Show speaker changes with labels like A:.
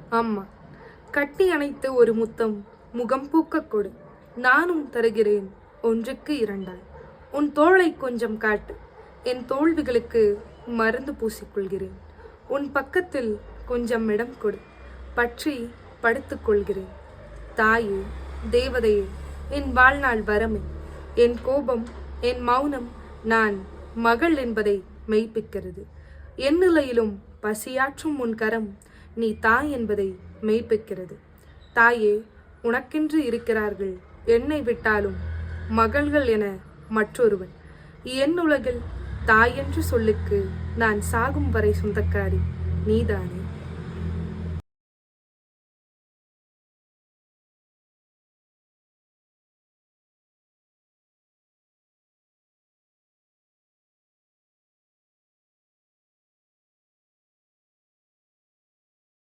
A: அம்மா, கட்டி அணைத்து ஒரு முத்தம் முகம் பூக்கக் கொடு. நானும் தருகிறேன் ஒன்றுக்கு இரண்டாய். உன் தோளை கொஞ்சம் காட்டு. என் தோல்விகளுக்கு மருந்து பூசிக்கொள்கிறேன். உன் பக்கத்தில் கொஞ்சம் இடம் கொடு. பற்றி படுத்துக்கொள்கிறேன். தாயே, தேவதையே, என் வாழ்நாள் வரமே, என் கோபம், என் மௌனம் நான் மகள் என்பதை மெய்ப்பிக்கிறது. என் நிலையிலும் பசியாற்றும் உன் கரம் நீ தாய் என்பதை மெய்ப்பிக்கிறது. தாயே, உனக்கென்று இருக்கிறார்கள் என்னை விட்டாலும் மகள்கள் என மற்றொருவன். என் உலகில் தாய் என்று சொல்லுக்கு நான் சாகும் வரை சொந்தக்காரி நீதானே.